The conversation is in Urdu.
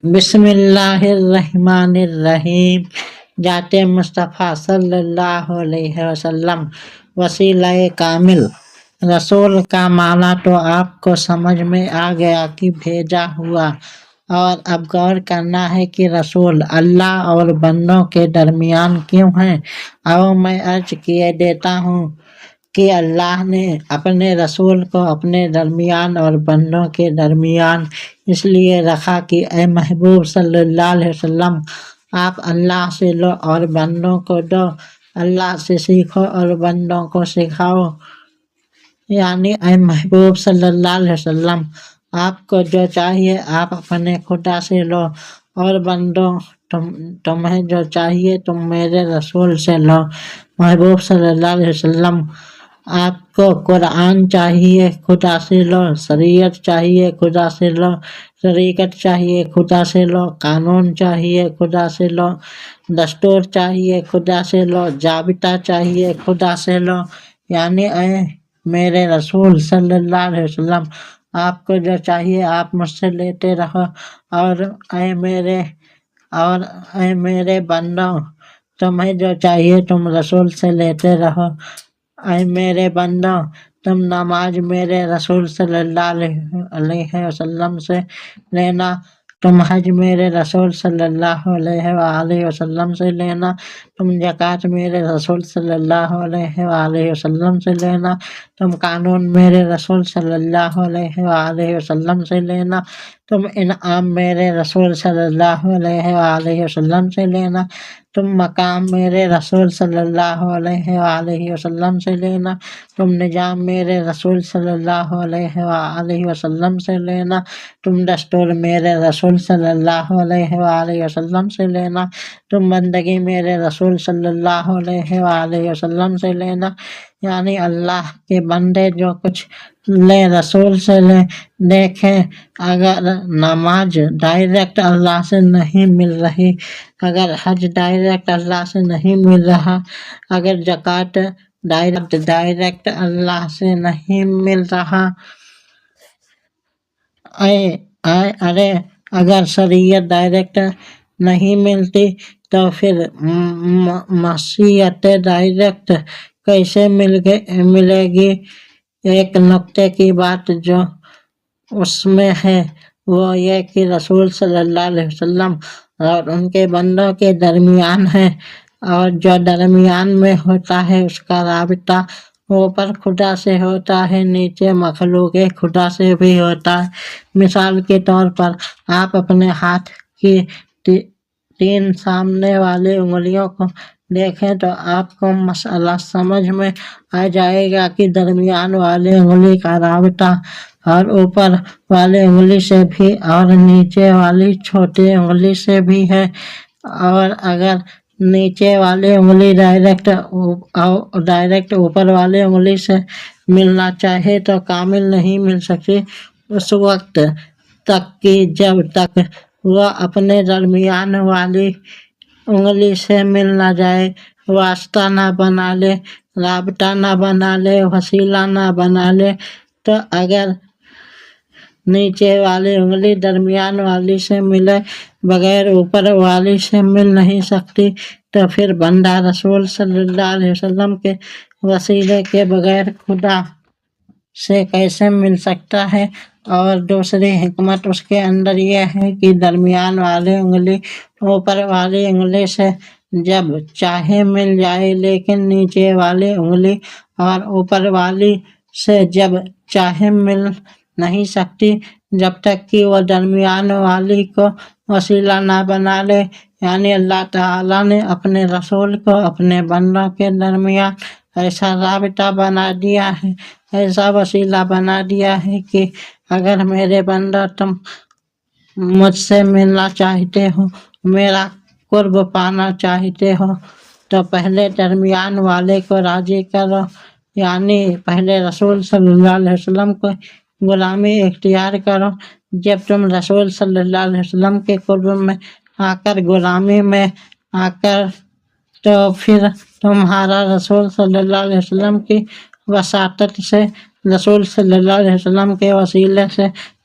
بسم اللہ الرحمن الرحیم۔ ذات مصطفیٰ صلی اللہ علیہ وسلم وسیلہ کامل۔ رسول کا معنی تو آپ کو سمجھ میں آ گیا کہ بھیجا ہوا، اور اب غور کرنا ہے کہ رسول اللہ اور بندوں کے درمیان کیوں ہیں۔ اور میں عرض کیے دیتا ہوں کہ اللہ نے اپنے رسول کو اپنے درمیان اور بندوں کے درمیان اس لیے رکھا کہ اے محبوب صلی اللہ علیہ وسلم، آپ اللہ سے لو اور بندوں کو دو، اللہ سے سیکھو اور بندوں کو سکھاؤ۔ یعنی اے محبوب صلی اللہ علیہ وسلم، آپ کو جو چاہیے آپ اپنے خدا سے لو، اور بندوں تمہیں جو چاہیے تم میرے رسول سے لو۔ محبوب صلی اللہ علیہ وسلم، آپ کو قرآن چاہیے خدا سے لو، شریعت چاہیے خدا سے لو، طریقت چاہیے خدا سے لو، قانون چاہیے خدا سے لو، دستور چاہیے خدا سے لو، ضابطہ چاہیے خدا سے لو۔ یعنی اے میرے رسول صلی اللہ علیہ وسلم، آپ کو جو چاہیے آپ مجھ سے لیتے رہو، اور اے میرے بندوں، تمہیں جو چاہیے تم رسول سے لیتے رہو۔ اے میرے بندوں، تم نماز میرے رسول صلی اللہ علیہ وسلم سے لینا، تم حج میرے رسول صلی اللہ علیہ وآلہ وسلم سے لینا، تم زکوٰۃ میرے رسول صلی اللہ علیہ وآلہ وسلم سے لینا، تم قانون میرے رسول صلی اللہ علیہ وآلہ وسلم سے لینا، تم انعام میرے رسول صلی اللہ علیہ وآلہ وسلم سے لینا، تم مقام میرے رسول صلی اللہ علیہ وآلہ وسلم سے لینا، تم نظام میرے رسول صلی اللہ علیہ وآلہ وسلم سے لینا، تم دستور میرے رسول صلی اللہ علیہ وآلہ وسلم سے لینا، تم بندگی میرے رسول صلی اللہ علیہ وآلہ وسلم سے لینا۔ یعنی اللہ کے بندے جو کچھ لیں رسول سے لیں۔ دیکھیں، اگر نماز ڈائریکٹ اللہ سے نہیں مل رہی، اگر حج ڈائریکٹ اللہ سے نہیں مل رہا، اگر زکوٰۃ ڈائریکٹ اللہ سے نہیں مل رہا، اگر شریعت ڈائریکٹ نہیں ملتی، تو پھر مشیت ڈائریکٹ کیسے ملے گی؟ ایک نقطے کی بات جو اس میں ہے وہ یہ کہ رسول صلی اللہ علیہ وسلم اور ان کے بندوں کے درمیان ہے، اور جو درمیان میں ہوتا ہے اس کا رابطہ اوپر خدا سے ہوتا ہے، نیچے مخلوق خدا سے بھی ہوتا ہے۔ مثال کے طور پر آپ اپنے ہاتھ کی 3 سامنے والی انگلیوں کو دیکھیں تو آپ کو مسئلہ سمجھ میں آ جائے گا کہ درمیان والی انگلی کا رابطہ اور اوپر والی انگلی سے بھی اور نیچے والی چھوٹی انگلی سے بھی ہے، اور اگر نیچے والی انگلی ڈائریکٹ اوپر والی انگلی سے ملنا چاہے تو کامل نہیں مل سکتی اس وقت تک کہ جب تک وہ اپنے درمیان والی انگلی سے مل نہ جائے، واسطہ نہ بنا لے، رابطہ نہ بنا لے، وسیلہ نہ بنا لے۔ تو اگر نیچے والی انگلی درمیان والی سے ملے بغیر اوپر والی سے مل نہیں سکتی، تو پھر بندہ رسول صلی اللہ علیہ وسلم کے وسیلے کے بغیر خدا سے کیسے مل سکتا ہے؟ اور دوسری حکمت اس کے اندر یہ ہے کہ درمیان والی انگلی اوپر والی انگلی سے جب چاہے مل جائے، لیکن نیچے والی انگلی اور اوپر والی سے جب چاہے مل نہیں سکتی جب تک کہ وہ درمیان والی کو وسیلہ نہ بنا لے۔ یعنی اللہ تعالیٰ نے اپنے رسول کو اپنے بندوں کے درمیان ایسا رابطہ بنا دیا ہے، ایسا وسیلہ بنا دیا ہے کہ اگر میرے بندہ تم مجھ سے ملنا چاہتے ہو، میرا قرب پانا چاہتے ہو، تو پہلے درمیان والے کو راضی کرو۔ یعنی پہلے رسول صلی اللہ علیہ وسلم کو غلامی اختیار کرو۔ جب تم رسول صلی اللہ علیہ وسلم کے قرب میں آ کر غلامی میں آ کر، تو پھر تمہارا رسول صلی اللہ علیہ وسلم کی وساطت سے، رسول صلی اللہ علیہ وسلم کے وسیلے سے